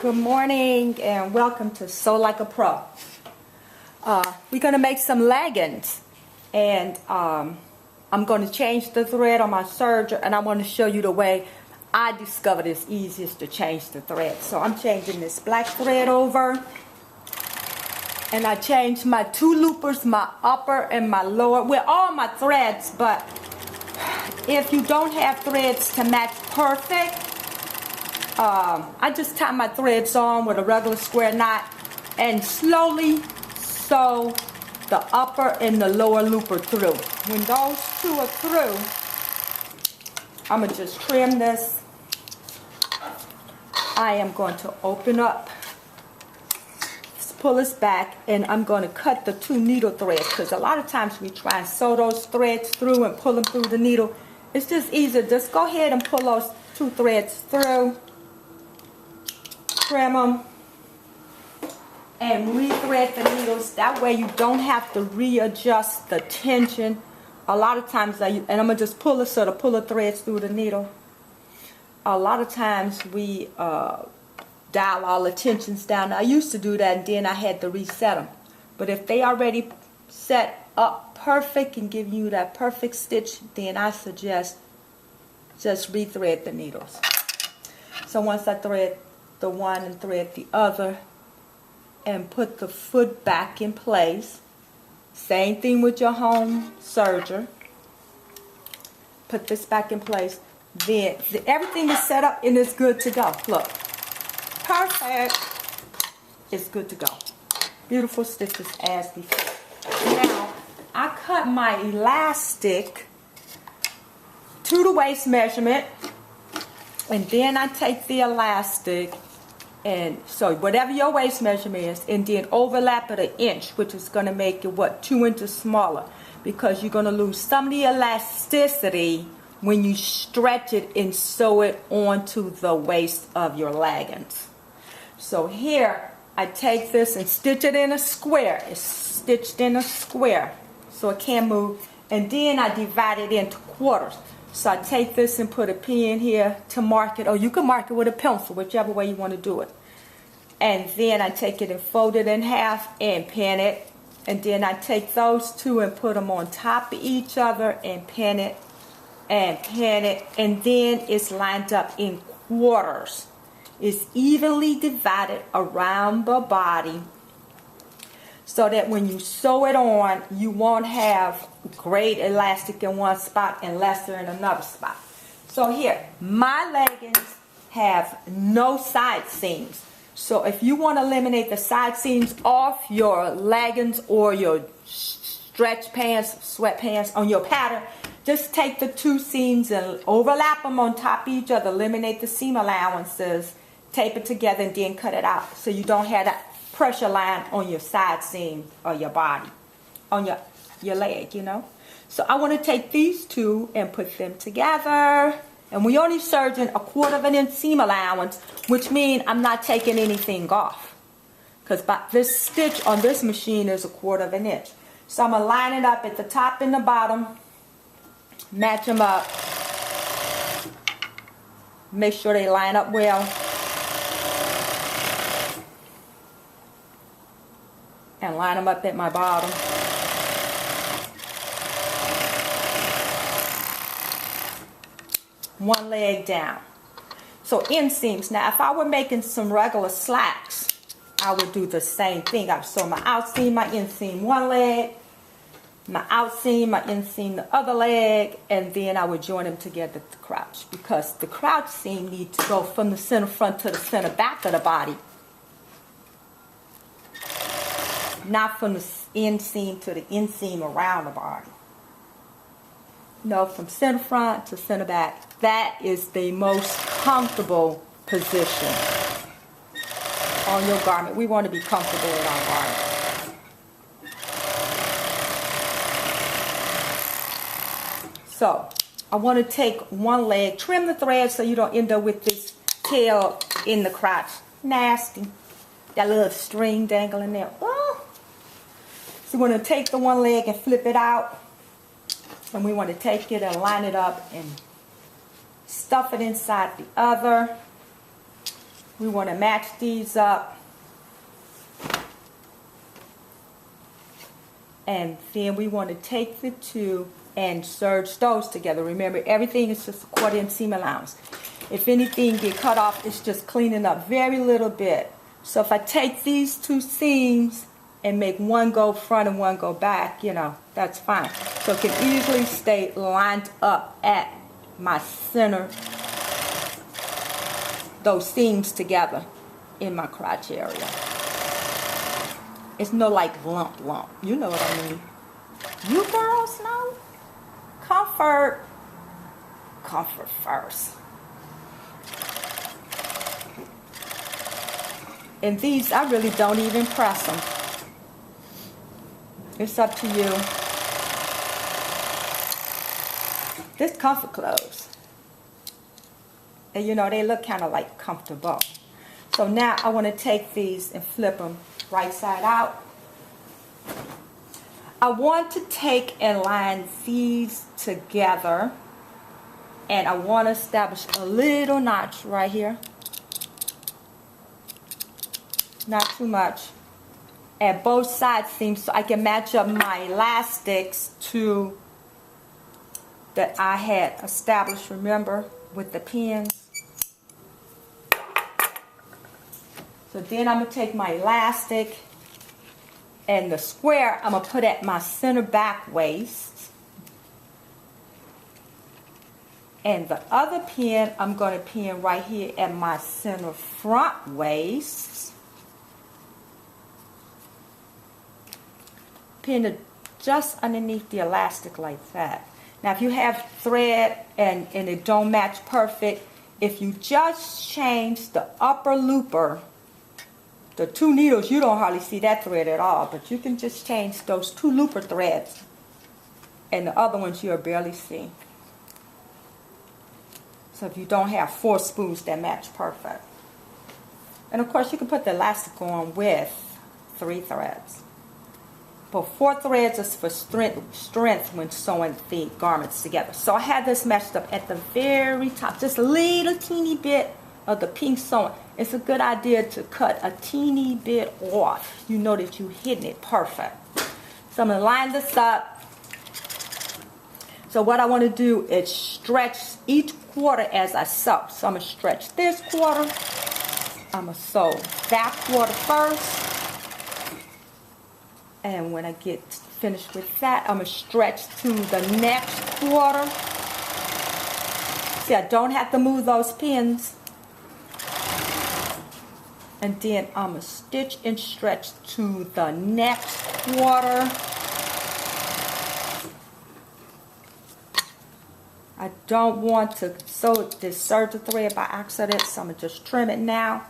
Good morning and welcome to Sew Like a Pro. We're going to make some leggings, and I'm going to change the thread on my serger, and I want to show you the way I discovered it's easiest to change the thread. So I'm changing this black thread over, and I changed my two loopers, my upper and my lower, with all my threads. But if you don't have threads to match perfect, I just tie my threads on with a regular square knot and slowly sew the upper and the lower looper through. When those two are through, I'm going to just trim this. I am going to open up, pull this back, and I'm going to cut the two needle threads, because a lot of times we try and sew those threads through and pull them through the needle. It's just easier. Just go ahead and pull those two threads through. Trim them and rethread the needles. That way you don't have to readjust the tension. A lot of times, and I'm going to just pull it so to pull the threads through the needle. A lot of times we dial all the tensions down. I used to do that, and then I had to reset them. But if they already set up perfect and give you that perfect stitch, then I suggest just rethread the needles. So once I thread the one and thread the other and put the foot back in place, same thing with your home serger, put this back in place, then everything is set up and it's good to go. Look, perfect. It's good to go. Beautiful stitches as before. Now I cut my elastic to the waist measurement, and then I take the elastic, and so whatever your waist measurement is, and then overlap it 1 inch, which is going to make it 2 inches smaller, because you're going to lose some of the elasticity when you stretch it and sew it onto the waist of your leggings. So here I take this and stitch it in a square. It's stitched in a square so it can't move, and then I divide it into quarters. So I take this and put a pin here to mark it, or you can mark it with a pencil, whichever way you want to do it. And then I take it and fold it in half and pin it. And then I take those two and put them on top of each other and pin it and pin it. And then it's lined up in quarters. It's evenly divided around the body, so that when you sew it on, you won't have great elastic in one spot and lesser in another spot. So here, my leggings have no side seams. So if you want to eliminate the side seams off your leggings or your stretch pants, sweatpants on your pattern, just take the two seams and overlap them on top of each other, eliminate the seam allowances, tape it together, and then cut it out, so you don't have that pressure line on your side seam or your body, on your leg, you know. So I want to take these two and put them together, and we only serging 1/4 inch seam allowance, which means I'm not taking anything off, because this stitch on this machine is 1/4 inch. So I'm going to line it up at the top and the bottom, match them up, make sure they line up well, and line them up at my bottom. One leg down. So inseams. Now if I were making some regular slacks, I would do the same thing. I would sew my outseam, my inseam one leg, my outseam, my inseam the other leg, and then I would join them together at the crouch, because the crouch seam needs to go from the center front to the center back of the body, not from the inseam to the inseam around the body. No, from center front to center back. That is the most comfortable position on your garment. We want to be comfortable in our garment. So I want to take one leg, trim the thread so you don't end up with this tail in the crotch. Nasty. That little string dangling there. Oh. So we're going to take the one leg and flip it out. And we want to take it and line it up and stuff it inside the other. We want to match these up. And then we want to take the two and serge those together. Remember, everything is just 1/4 inch seam allowance. If anything get cut off, it's just cleaning up very little bit. So if I take these two seams and make one go front and one go back, you know, that's fine. So it can easily stay lined up at my center, those seams together in my crotch area. It's no like lump. You know what I mean. You girls know. Comfort first. And these, I really don't even press them. It's up to you. This comfort clothes. And you know, they look kind of like comfortable. So now I want to take these and flip them right side out. I want to take and line these together, and I want to establish a little notch right here. Not too much. At both side seams so I can match up my elastics to that I had established, remember, with the pins. So then I'm going to take my elastic and the square I'm going to put at my center back waist. And the other pin I'm going to pin right here at my center front waist. Pin it just underneath the elastic like that. Now if you have thread and it don't match perfect, if you just change the upper looper, the two needles, you don't hardly see that thread at all, but you can just change those two looper threads, and the other ones you'll barely see. So if you don't have 4 spools that match perfect. And of course you can put the elastic on with 3 threads. But 4 threads is for strength when sewing the garments together. So I had this matched up at the very top, just a little teeny bit of the pink sewing. It's a good idea to cut a teeny bit off. You know that you're hitting it perfect. So I'm going to line this up. So what I want to do is stretch each quarter as I sew. So I'm going to stretch this quarter. I'm going to sew that quarter first. And when I get finished with that, I'm going to stretch to the next quarter. See, I don't have to move those pins. And then I'm going to stitch and stretch to the next quarter. I don't want to serge the thread by accident, so I'm going to just trim it now.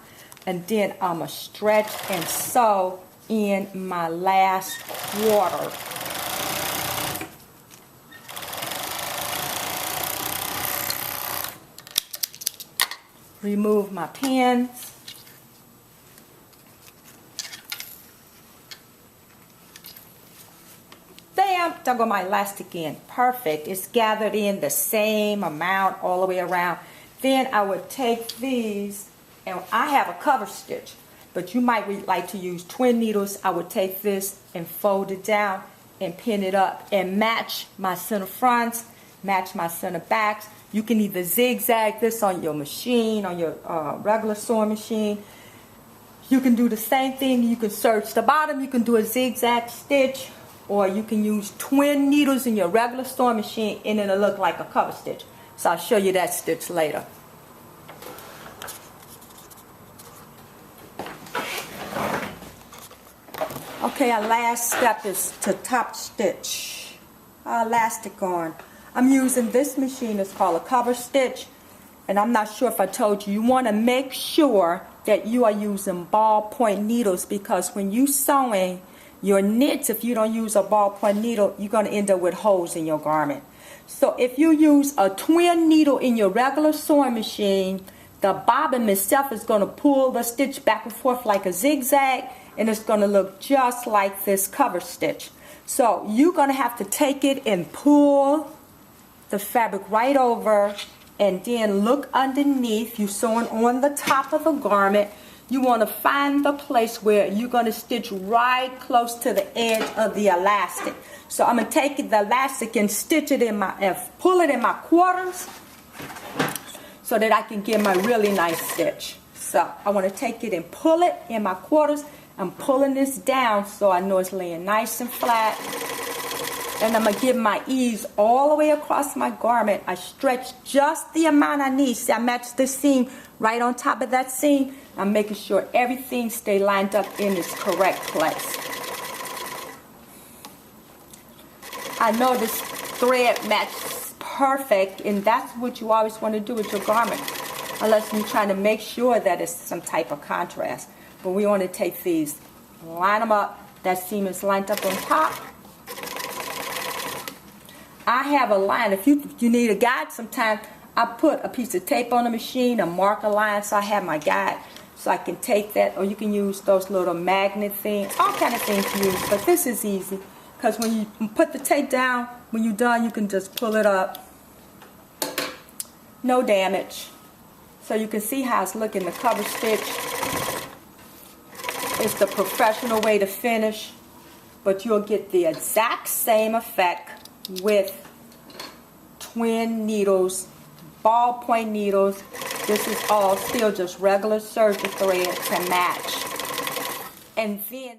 And then I'm going to stretch and sew in my last quarter. Remove my pins. Bam! There go my elastic in. Perfect. It's gathered in the same amount all the way around. Then I would take these, and I have a cover stitch, but you might like to use twin needles. I would take this and fold it down and pin it up and match my center fronts, match my center backs. You can either zigzag this on your machine, on your regular sewing machine. You can do the same thing. You can serge the bottom. You can do a zigzag stitch, or you can use twin needles in your regular sewing machine and it'll look like a cover stitch. So I'll show you that stitch later. Okay, our last step is to top stitch our elastic on. I'm using this machine. It's called a cover stitch, and I'm not sure if I told you, you want to make sure that you are using ballpoint needles, because when you sewing your knits, if you don't use a ballpoint needle, you're going to end up with holes in your garment. So if you use a twin needle in your regular sewing machine, the bobbin itself is going to pull the stitch back and forth like a zigzag, and it's going to look just like this cover stitch. So you're going to have to take it and pull the fabric right over and then look underneath. You're sewing on the top of the garment. You want to find the place where you're going to stitch right close to the edge of the elastic. So I'm going to take the elastic and stitch it in pull it in my quarters so that I can get my really nice stitch. So I want to take it and pull it in my quarters. I'm pulling this down so I know it's laying nice and flat. And I'm going to give my ease all the way across my garment. I stretch just the amount I need. See, I match the seam right on top of that seam. I'm making sure everything stay lined up in its correct place. I know this thread matches perfect, and that's what you always want to do with your garment, unless you're trying to make sure that it's some type of contrast. But we want to take these, line them up. That seam is lined up on top. I have a line. If you need a guide sometime, I put a piece of tape on the machine, a marker line, so I have my guide. So I can take that, or you can use those little magnet things, all kind of things to use. But this is easy, because when you put the tape down, when you're done, you can just pull it up. No damage. So you can see how it's looking, the cover stitch. It's the professional way to finish, but you'll get the exact same effect with twin needles, ballpoint needles. This is all still just regular serger thread to match. And then